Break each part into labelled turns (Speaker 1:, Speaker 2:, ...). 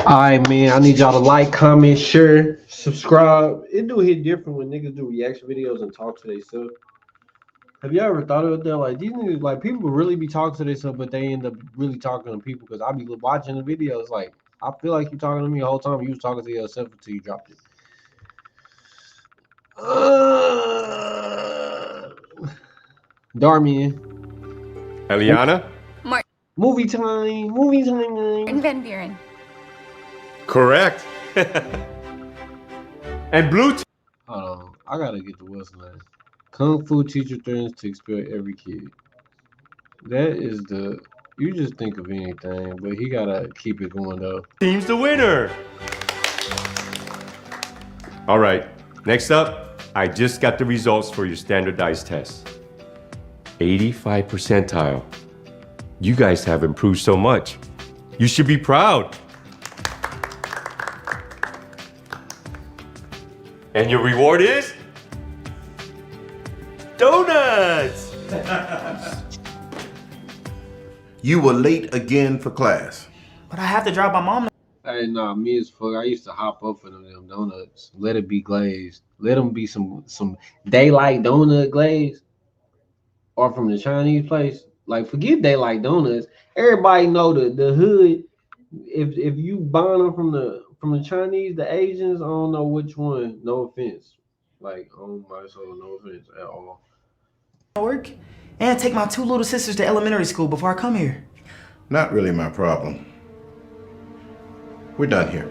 Speaker 1: Alright, man. I need y'all to like, comment, share, subscribe. It do hit different when niggas do reaction videos and talk to themselves. Have y'all ever thought about that? Like these niggas, like people really be talking to themselves, but they end up really talking to people. Because I be watching the videos, like I feel like you talking to me the whole time. You was talking to yourself until you dropped it. Darmian.
Speaker 2: Eliana?
Speaker 1: Movie time. Movie time.
Speaker 3: Van Buren.
Speaker 2: Correct. And blue.
Speaker 1: Hold on. I gotta get the what's name. Kung Fu teacher threatens to expel every kid. That is the. You just think of anything, but he gotta keep it going though.
Speaker 2: Team's the winner. All right. Next up, I just got the results for your standardized test. 85 percentile. You guys have improved so much. You should be proud. And your reward is donuts.
Speaker 4: You were late again for class.
Speaker 5: But I have to drop my mom.
Speaker 1: Hey, nah, me as fuck. I used to hop up for them donuts. Let it be glazed. Let them be some daylight donut glaze, or from the Chinese place. Like forget daylight donuts. Everybody know the hood. If you buying them from the Chinese, the Asians, I don't know which one. No offense, like on my soul, no offense at all.
Speaker 5: Work and take my two little sisters to elementary school before I come here.
Speaker 4: Not really my problem. We're done here.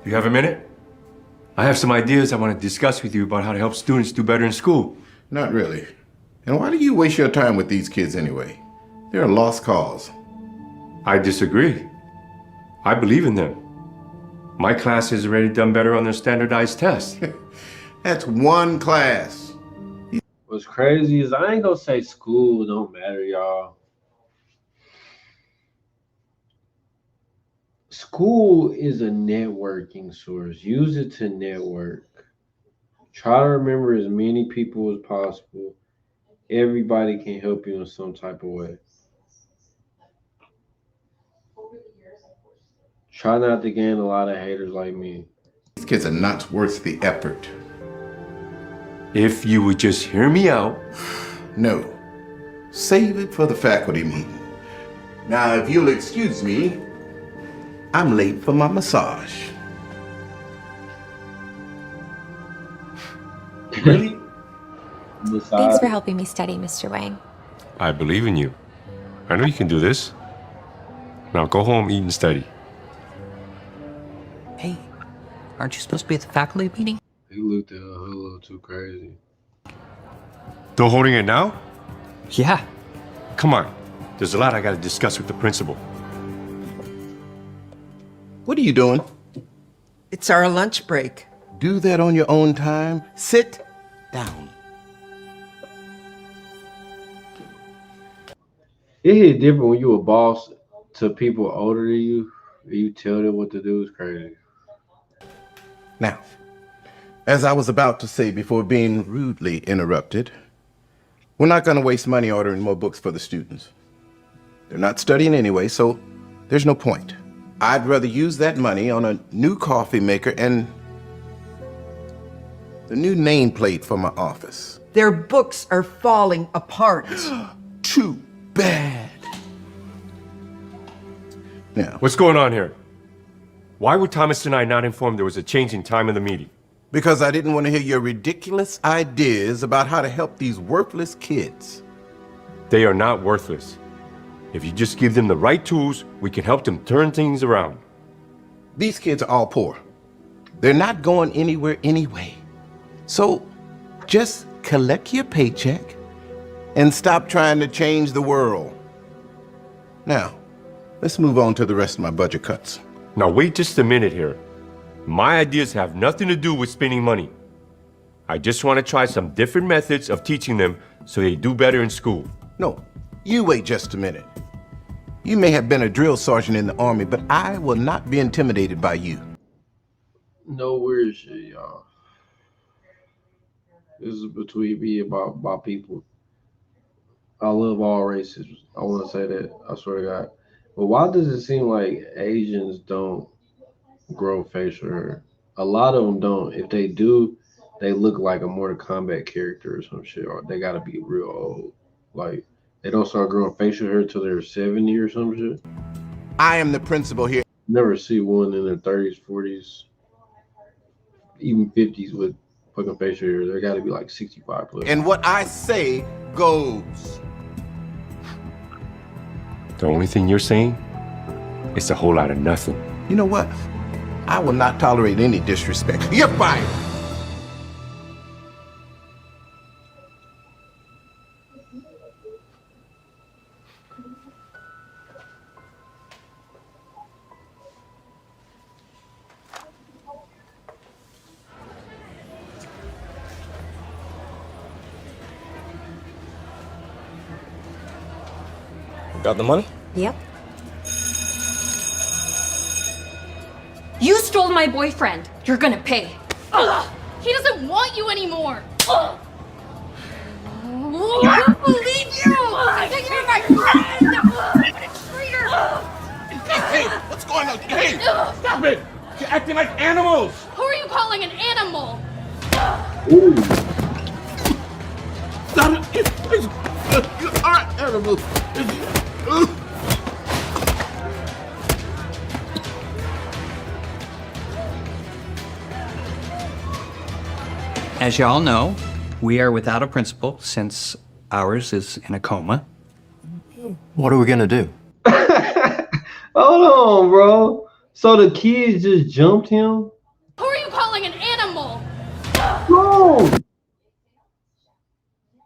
Speaker 2: You have a minute? I have some ideas I want to discuss with you about how to help students do better in school.
Speaker 4: Not really. And why do you waste your time with these kids anyway? They're a lost cause.
Speaker 2: I disagree. I believe in them. My class has already done better on their standardized tests.
Speaker 4: That's one class.
Speaker 1: What's crazy is I ain't gonna say school don't matter, y'all. School is a networking source. Use it to network. Try to remember as many people as possible. Everybody can help you in some type of way. Try not to gain a lot of haters like me.
Speaker 4: These kids are not worth the effort.
Speaker 2: If you would just hear me out.
Speaker 4: No. Save it for the faculty meeting. Now, if you'll excuse me, I'm late for my massage.
Speaker 2: Really?
Speaker 3: Thanks for helping me study, Mr. Wang.
Speaker 2: I believe in you. I know you can do this. Now go home, eat, and study.
Speaker 6: Hey, aren't you supposed to be at the faculty meeting?
Speaker 1: He looked at her a little too crazy.
Speaker 2: Still holding it now?
Speaker 6: Yeah.
Speaker 2: Come on. There's a lot I gotta discuss with the principal.
Speaker 4: What are you doing?
Speaker 7: It's our lunch break.
Speaker 4: Do that on your own time. Sit down.
Speaker 1: It hit different when you a boss to people older than you. You tell them what to do is crazy.
Speaker 4: Now, as I was about to say before being rudely interrupted, we're not going to waste money ordering more books for the students. They're not studying anyway, so there's no point. I'd rather use that money on a new coffee maker and the new nameplate for my office.
Speaker 7: Their books are falling apart.
Speaker 4: Too bad. Now,
Speaker 2: What's going on here? Why were Thomas and I not informed there was a change in time of the meeting?
Speaker 4: because I didn't want to hear your ridiculous ideas about how to help these worthless kids.
Speaker 2: They are not worthless. If you just give them the right tools, we can help them turn things around.
Speaker 4: These kids are all poor. They're not going anywhere anyway. So just collect your paycheck and stop trying to change the world. Now, let's move on to the rest of my budget cuts.
Speaker 2: Now wait just a minute here. My ideas have nothing to do with spending money. I just want to try some different methods of teaching them so they do better in school.
Speaker 4: No, you wait just a minute. You may have been a drill sergeant in the Army, but I will not be intimidated by you.
Speaker 1: No weird shit, y'all. This is between me and my people. I love all races. I want to say that. I swear to God. But why does it seem like Asians don't grow facial hair? A lot of them don't. If they do, they look like a Mortal Kombat character or some shit, or they gotta be real old. Like they don't start growing facial hair till they're 70 or some shit.
Speaker 4: I am the principal here.
Speaker 1: Never see one in their 30s, 40s, even 50s with fucking facial hair. They gotta be like 65 plus.
Speaker 4: And what I say goes.
Speaker 2: The only thing you're saying is a whole lot of nothing.
Speaker 4: You know what? I will not tolerate any disrespect. You're fired.
Speaker 8: Got the money?
Speaker 3: Yep.
Speaker 9: You stole my boyfriend. You're gonna pay. Ugh. He doesn't want you anymore. Ugh. I don't believe you. You're my friend. Traitor.
Speaker 4: Hey, what's going on? Hey,
Speaker 8: Stop it! You're acting like animals!
Speaker 9: Who are you calling an animal?
Speaker 4: stop it. You are animals.
Speaker 6: As y'all know, we are without a principal since ours is in a coma.
Speaker 8: What are we gonna do?
Speaker 1: Hold on, bro. So the kids just jumped him?
Speaker 9: Who are you calling an animal?
Speaker 1: Bro!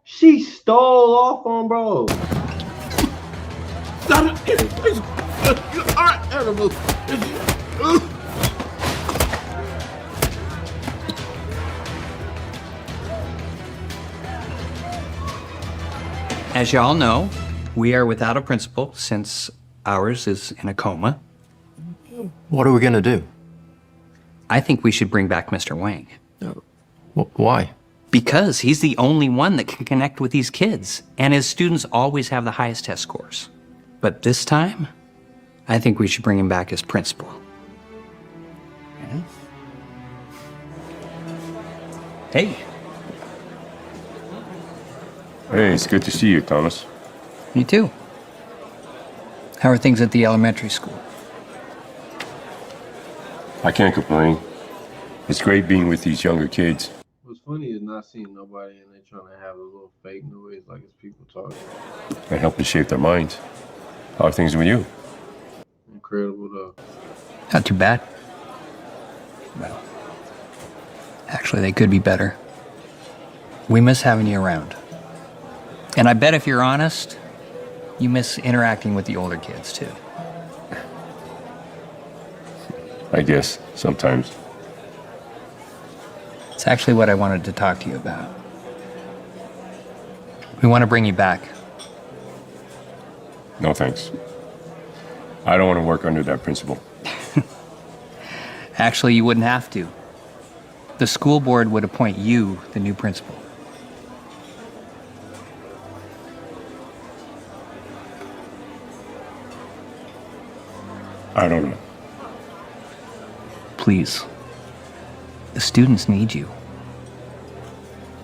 Speaker 1: She stole off on bro.
Speaker 4: Stop it. You are animals.
Speaker 6: As y'all know, we are without a principal since ours is in a coma.
Speaker 8: What are we gonna do?
Speaker 6: I think we should bring back Mr. Wang.
Speaker 8: Why?
Speaker 6: Because he's the only one that can connect with these kids, and his students always have the highest test scores. But this time, I think we should bring him back as principal. Yeah. Hey.
Speaker 2: Hey, it's good to see you, Thomas.
Speaker 6: You too. How are things at the elementary school?
Speaker 2: I can't complain. It's great being with these younger kids.
Speaker 1: What's funny is not seeing nobody and they trying to have a little fake noise like it's people talking.
Speaker 2: And helping shape their minds. How are things with you?
Speaker 1: Incredible though.
Speaker 6: Not too bad. Well, actually, they could be better. We miss having you around. And I bet if you're honest, you miss interacting with the older kids too.
Speaker 2: I guess, sometimes.
Speaker 6: It's actually what I wanted to talk to you about. We want to bring you back.
Speaker 2: No thanks. I don't want to work under that principal.
Speaker 6: Actually, you wouldn't have to. The school board would appoint you the new principal.
Speaker 2: I don't know.
Speaker 6: Please. The students need you.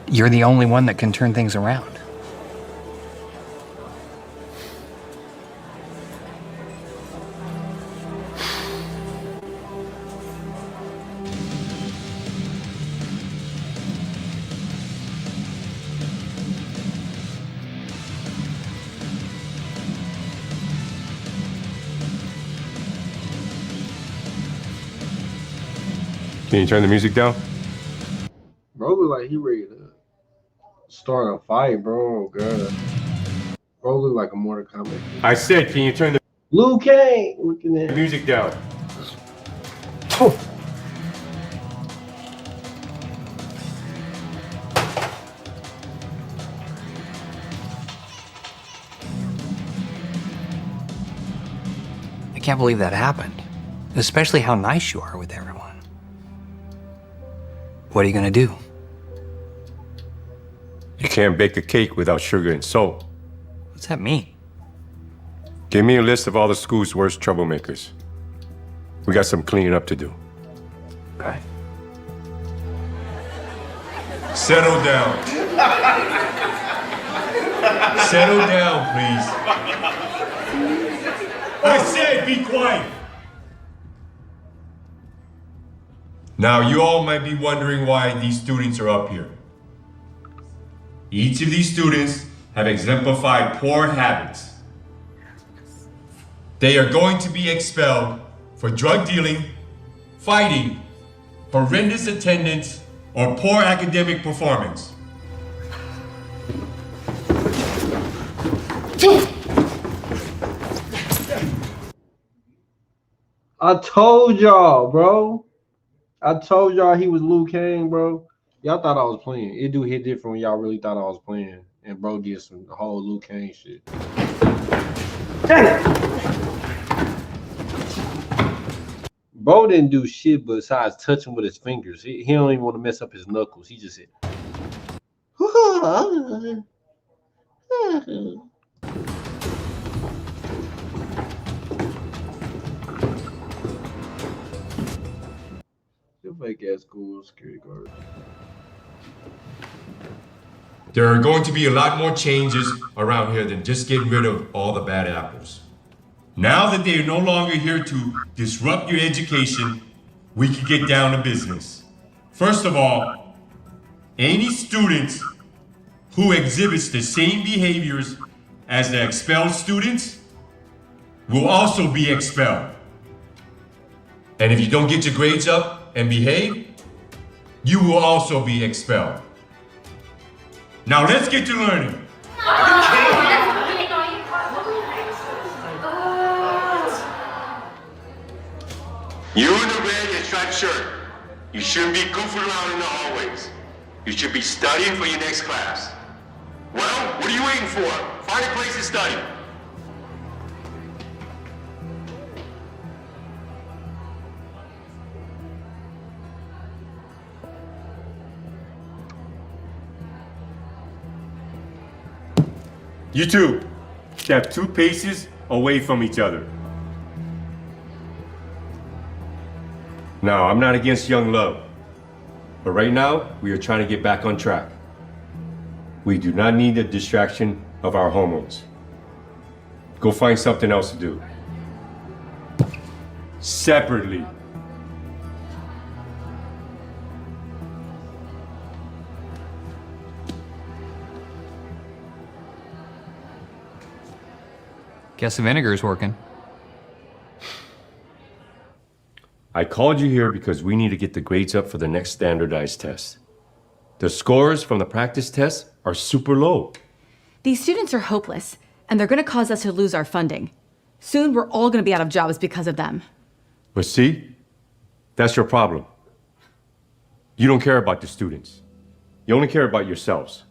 Speaker 6: You're the only one that can turn things around.
Speaker 2: Can you turn the music down?
Speaker 1: Bro look like he ready to start a fight, bro. Oh, God. Bro look like a Mortal Kombat.
Speaker 2: I said, can you turn the
Speaker 1: Liu Kang looking at
Speaker 2: music down?
Speaker 6: I can't believe that happened. Especially how nice you are with everyone. What are you gonna do?
Speaker 2: You can't bake a cake without sugar and salt.
Speaker 6: What's that mean?
Speaker 2: Give me a list of all the school's worst troublemakers. We got some cleaning up to do.
Speaker 6: Okay.
Speaker 2: Settle down. Settle down, please. I said be quiet. Now, you all might be wondering why these students are up here. Each of these students have exemplified poor habits. They are going to be expelled for drug dealing, fighting, horrendous attendance, or poor academic performance.
Speaker 1: I told y'all, bro. I told y'all he was Liu Kang, bro. Y'all thought I was playing. It do hit different when y'all really thought I was playing. And bro did some whole Liu Kang shit. Bro didn't do shit besides touch him with his fingers. He don't even want to mess up his knuckles. He just said, "You fake ass school security guard."
Speaker 2: There are going to be a lot more changes around here than just getting rid of all the bad apples. Now that they are no longer here to disrupt your education, we can get down to business. First of all, any students who exhibits the same behaviors as the expelled students will also be expelled. And if you don't get your grades up and behave, you will also be expelled. Now let's get to learning. You in the red and striped shirt, you shouldn't be goofing around in the hallways. You should be studying for your next class. Well, what are you waiting for? Find a place to study. You two, step 2 paces away from each other. Now, I'm not against young love, but right now, we are trying to get back on track. We do not need the distraction of our hormones. Go find something else to do. Separately.
Speaker 6: Guess the vinegar's working.
Speaker 2: I called you here because we need to get the grades up for the next standardized test. The scores from the practice test are super low.
Speaker 10: These students are hopeless, and they're going to cause us to lose our funding. Soon, we're all going to be out of jobs because of them.
Speaker 2: But see, that's your problem. You don't care about the students. You only care about yourselves.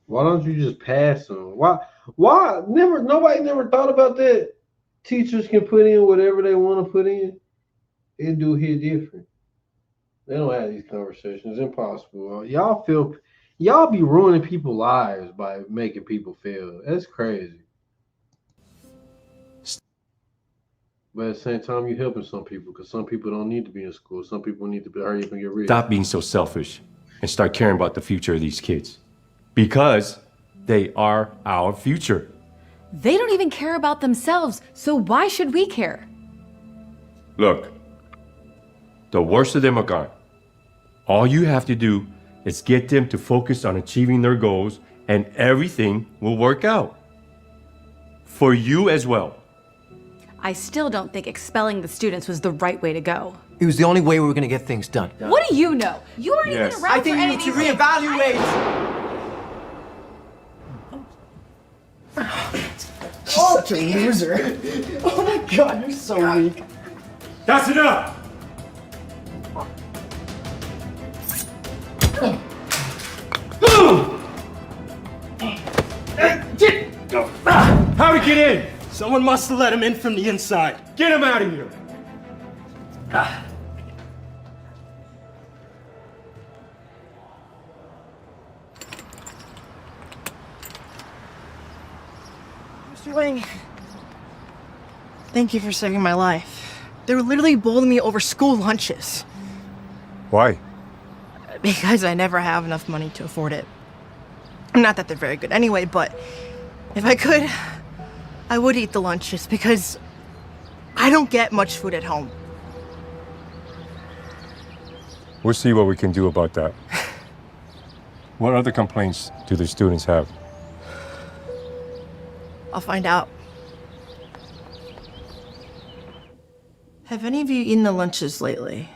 Speaker 1: Why don't you just pass them? Why? Nobody never thought about that. Teachers can put in whatever they want to put in. It do hit different. They don't have these conversations. It's impossible. Y'all be ruining people's lives by making people fail. That's crazy. But at the same time, you're helping some people because some people don't need to be in school. Some people need to hurry up and get rich.
Speaker 2: Stop being so selfish and start caring about the future of these kids. Because they are our future.
Speaker 10: They don't even care about themselves, so why should we care?
Speaker 2: Look, the worst of them are gone. All you have to do is get them to focus on achieving their goals and everything will work out. For you as well.
Speaker 10: I still don't think expelling the students was the right way to go.
Speaker 8: It was the only way we were gonna get things done.
Speaker 10: What do you know? You weren't even around
Speaker 5: I think
Speaker 10: for
Speaker 5: you
Speaker 10: any
Speaker 5: need to
Speaker 10: of these things.
Speaker 5: reevaluate. Oh, you loser. Oh my god, you're so weak.
Speaker 2: That's enough! How'd he get in?
Speaker 8: Someone must have let him in from the inside.
Speaker 2: Get him out of here!
Speaker 5: Mr. Wang, thank you for saving my life. They were literally bullying me over school lunches.
Speaker 2: Why?
Speaker 5: Because I never have enough money to afford it. Not that they're very good anyway, but if I could, I would eat the lunches because I don't get much food at home.
Speaker 2: We'll see what we can do about that. What other complaints do the students have?
Speaker 5: I'll find out. Have any of you eaten the lunches lately?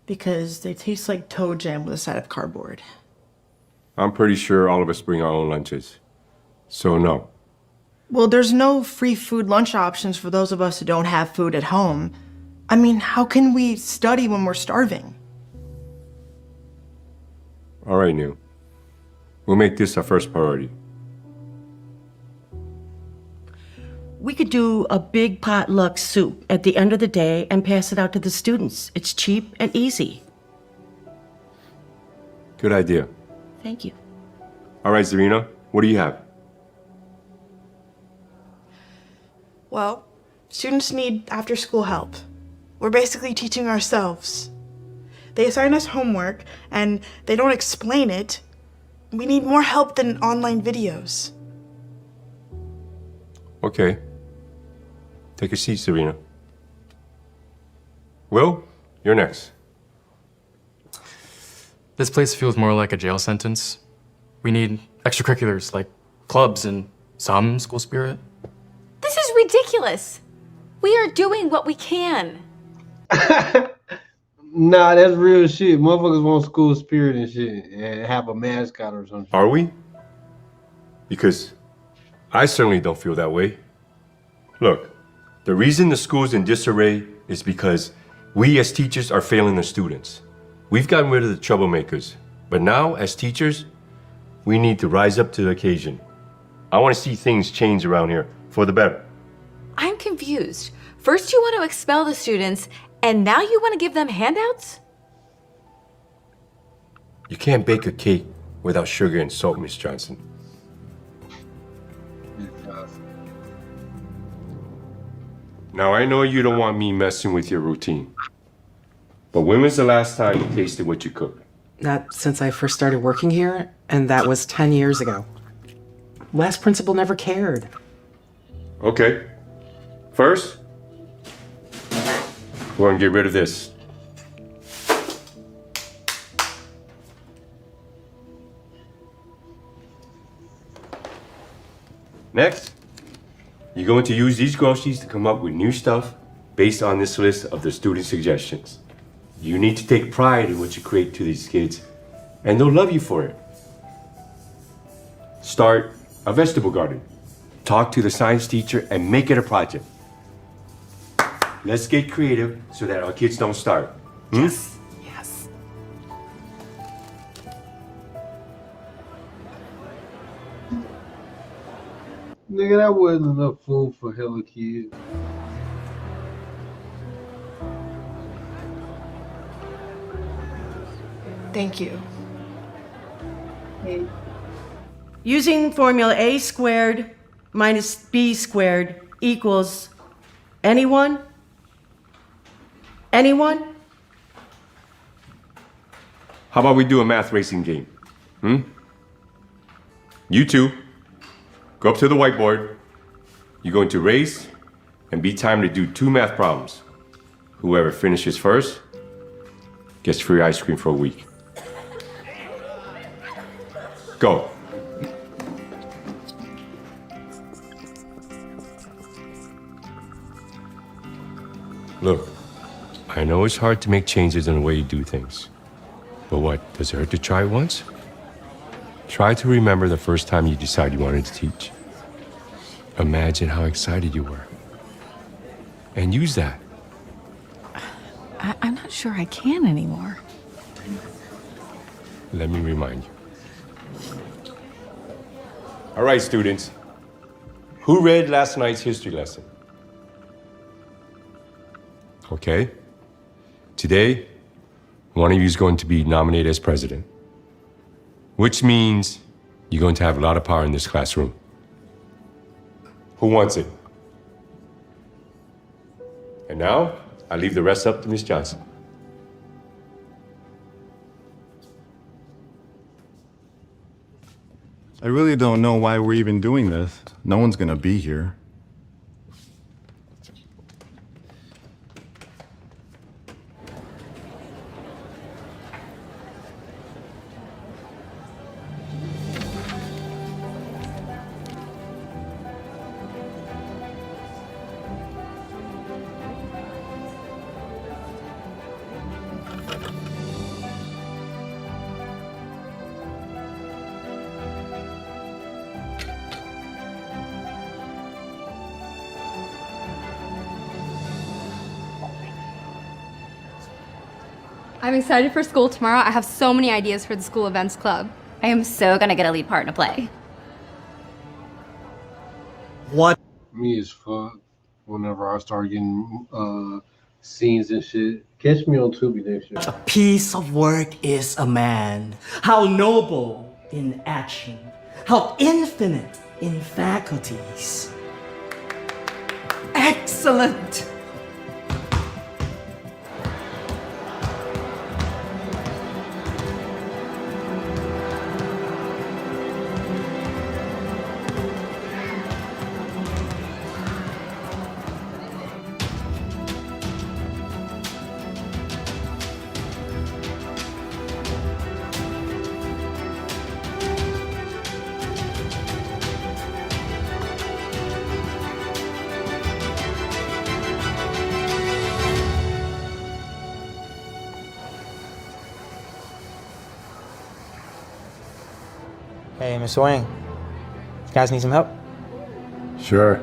Speaker 5: Because they taste like toe jam with a side of cardboard.
Speaker 2: I'm pretty sure all of us bring our own lunches. So no.
Speaker 5: Well, there's no free food lunch options for those of us who don't have food at home. I mean, how can we study when we're starving?
Speaker 2: All right, Neil. We'll make this our first priority.
Speaker 11: We could do a big potluck soup at the end of the day and pass it out to the students. It's cheap and easy.
Speaker 2: Good idea.
Speaker 11: Thank you.
Speaker 2: All right, Zarina, what do you have?
Speaker 5: Well, students need after-school help. We're basically teaching ourselves. They assign us homework, and they don't explain it. We need more help than online videos.
Speaker 2: Okay. Take a seat, Serena. Will, you're next.
Speaker 12: This place feels more like a jail sentence. We need extracurriculars like clubs and some school spirit.
Speaker 10: This is ridiculous. We are doing what we can.
Speaker 1: Nah, that's real shit. Motherfuckers want school spirit and shit and have a mascot or something.
Speaker 2: Are we? Because I certainly don't feel that way. Look, the reason the school's in disarray is because we as teachers are failing the students. We've gotten rid of the troublemakers, but now as teachers, we need to rise up to the occasion. I want to see things change around here for the better.
Speaker 10: I'm confused. First you want to expel the students, and now you want to give them handouts?
Speaker 2: You can't bake a cake without sugar and salt, Miss Johnson. Now, I know you don't want me messing with your routine, but when was the last time you tasted what you cooked?
Speaker 13: Not since I first started working here, and that was 10 years ago. Last principal never cared.
Speaker 2: Okay. First, we're gonna get rid of this. Next, you're going to use these groceries to come up with new stuff based on this list of the student suggestions. You need to take pride in what you create to these kids, and they'll love you for it. Start a vegetable garden. Talk to the science teacher and make it a project. Let's get creative so that our kids don't starve.
Speaker 13: Yes, yes.
Speaker 1: Nigga, that wasn't enough food for hella kids.
Speaker 5: Thank you.
Speaker 11: Using formula A squared minus B squared equals anyone? Anyone?
Speaker 2: How about we do a math racing game? You two, go up to the whiteboard. You're going to race and be timed to do 2 math problems. Whoever finishes first gets free ice cream for a week. Go. Look, I know it's hard to make changes in the way you do things. But what, does it hurt to try once? Try to remember the first time you decided you wanted to teach. Imagine how excited you were. And use that.
Speaker 10: I'm not sure I can anymore.
Speaker 2: Let me remind you. All right, students. Who read last night's history lesson? Okay. Today, one of you is going to be nominated as president, which means you're going to have a lot of power in this classroom. Who wants it? And now, I leave the rest up to Miss Johnson.
Speaker 14: I really don't know why we're even doing this. No one's gonna be here.
Speaker 9: I'm excited for school tomorrow. I have so many ideas for the school events club.
Speaker 3: I am so gonna get a lead part in a play.
Speaker 8: What?
Speaker 1: Me as fuck. Whenever I start getting scenes and shit, catch me on Tubi next year.
Speaker 8: A piece of work is a man. How noble in action. How infinite in faculties. Excellent!
Speaker 15: Hey, Mr. Wang. You guys need some help?
Speaker 14: Sure.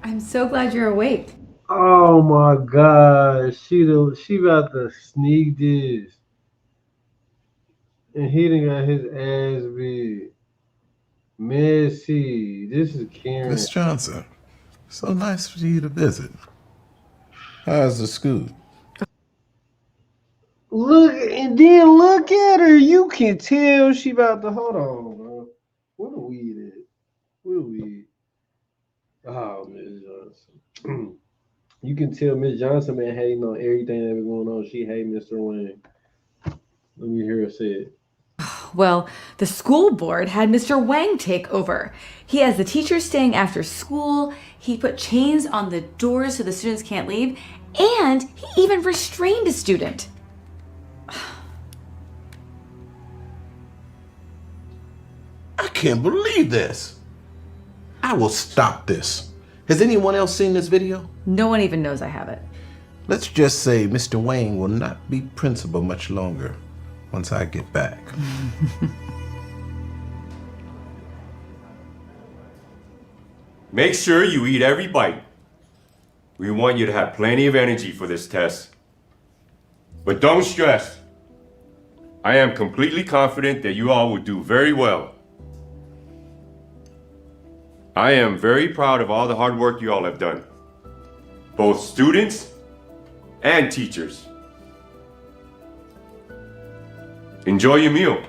Speaker 10: I'm so glad you're awake.
Speaker 1: Oh my god, she about to sneak this, and he done got his ass beat. Messy. This is Karen.
Speaker 4: Miss Johnson, so nice for you to visit. How's the school?
Speaker 1: Look, and then look at her. You can tell she about to hold on, bro. What a weed at? What a weed? Oh, Miss Johnson. You can tell Miss Johnson been hating on everything that been going on. She hate Mr. Wayne. Let me hear her say it.
Speaker 10: Well, the school board had Mr. Wang take over. He has the teachers staying after school. He put chains on the doors so the students can't leave. And he even restrained a student.
Speaker 4: I can't believe this. I will stop this. Has anyone else seen this video?
Speaker 10: No one even knows I have it.
Speaker 4: Let's just say Mr. Wayne will not be principal much longer once I get back.
Speaker 2: Make sure you eat every bite. We want you to have plenty of energy for this test. But don't stress. I am completely confident that you all will do very well. I am very proud of all the hard work you all have done, both students and teachers. Enjoy your meal.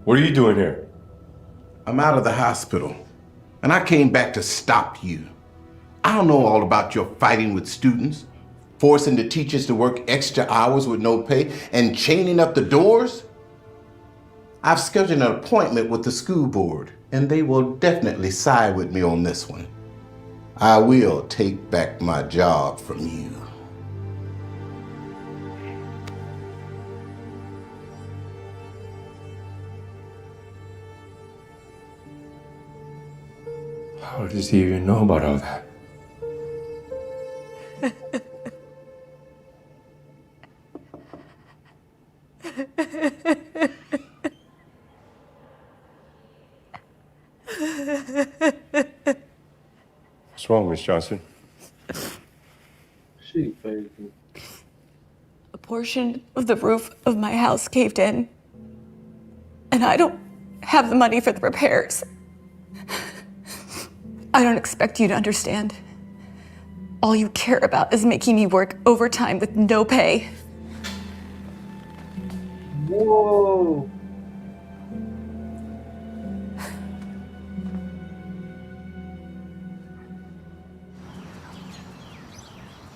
Speaker 2: What are you doing here?
Speaker 4: I'm out of the hospital, and I came back to stop you. I don't know all about your fighting with students, forcing the teachers to work extra hours with no pay, and chaining up the doors. I've scheduled an appointment with the school board, and they will definitely side with me on this one. I will take back my job from you.
Speaker 2: How does he even know about all that? What's wrong, Miss Johnson?
Speaker 1: She crazy.
Speaker 5: A portion of the roof of my house caved in, and I don't
Speaker 3: have the money for the repairs. I don't expect you to understand. All you care about is making me work overtime with no pay.
Speaker 1: Whoa.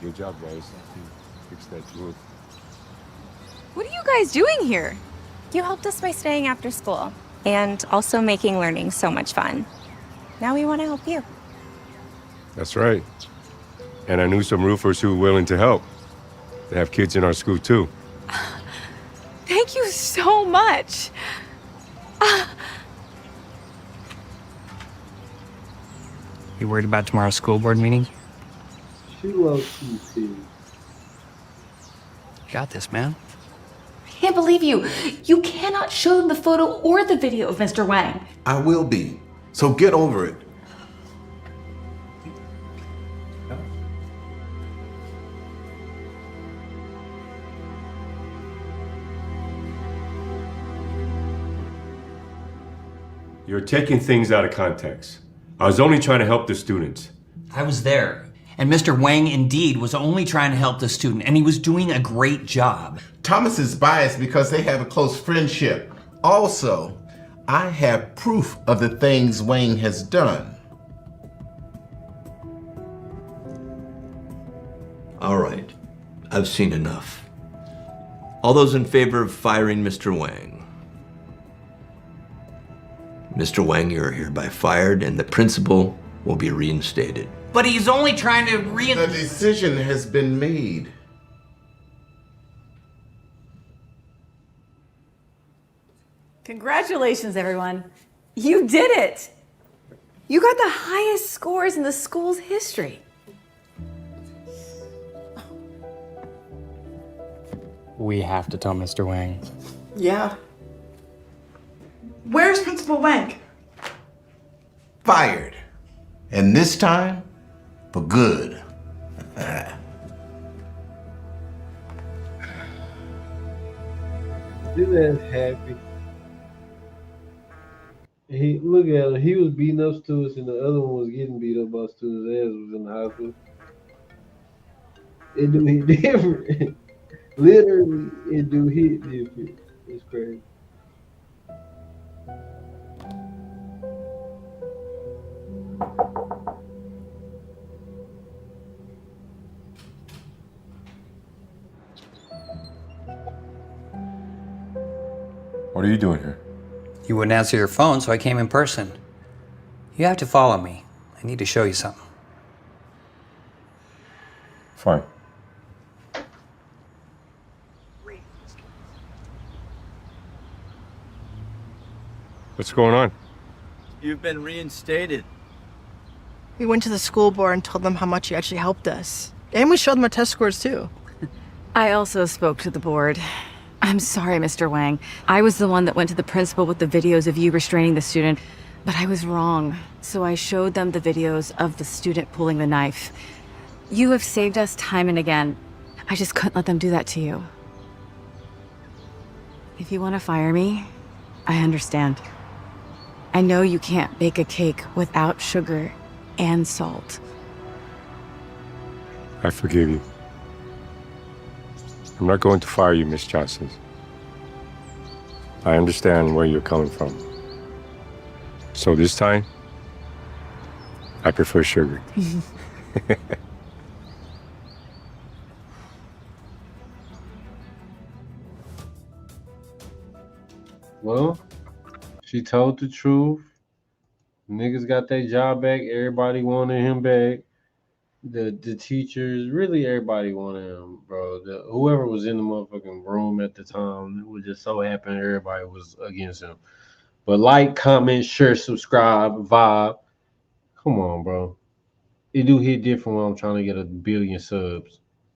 Speaker 2: Good job, guys. Fix that roof.
Speaker 3: What are you guys doing here?
Speaker 16: You helped us by staying after school and also making learning so much fun. Now we want to help you.
Speaker 2: That's right. And I knew some roofers who were willing to help. They have kids in our school, too.
Speaker 3: Thank you so much.
Speaker 6: You worried about tomorrow's school board meeting?
Speaker 1: She loves you, too.
Speaker 6: Got this, man.
Speaker 10: I can't believe you. You cannot show them the photo or the video of Mr. Wang.
Speaker 4: I will be. So get over it.
Speaker 2: You're taking things out of context. I was only trying to help the students.
Speaker 17: I was there. And Mr. Wang indeed was only trying to help the student, and he was doing a great job.
Speaker 4: Thomas is biased because they have a close friendship. Also, I have proof of the things Wang has done.
Speaker 18: All right, I've seen enough. All those in favor of firing Mr. Wang? Mr. Wang, you're hereby fired, and the principal will be reinstated.
Speaker 17: But he's only trying to
Speaker 4: The decision has been made.
Speaker 10: Congratulations, everyone. You did it. You got the highest scores in the school's history.
Speaker 12: We have to tell Mr. Wang.
Speaker 5: Yeah. Where's Principal Wang?
Speaker 4: Fired. And this time, for good.
Speaker 1: This ass happy. He look at him. He was beating up students, and the other one was getting beat up by students. Ass was in the hospital. It do hit different. Literally, it do hit different. It's crazy.
Speaker 2: What are you doing here?
Speaker 6: You wouldn't answer your phone, so I came in person. You have to follow me. I need to show you something.
Speaker 2: Fine. What's going on?
Speaker 19: You've been reinstated.
Speaker 5: We went to the school board and told them how much you actually helped us. And we showed them our test scores too.
Speaker 10: I also spoke to the board. I'm sorry, Mr. Wang. I was the one that went to the principal with the videos of you restraining the student, but I was wrong. So I showed them the videos of the student pulling the knife. You have saved us time and again. I just couldn't let them do that to you. If you want to fire me, I understand. I know you can't bake a cake without sugar and salt.
Speaker 2: I forgive you. I'm not going to fire you, Miss Johnson. I understand where you're coming from. So this time, I prefer sugar.
Speaker 1: Well, she told the truth. Niggas got their job back. Everybody wanted him back. The teachers, really everybody wanted him, bro. Whoever was in the motherfucking room at the time, it was just so happen everybody was against him. But like, comment, share, subscribe, vibe. Come on, bro. It do hit different when I'm trying to get 1 billion subs.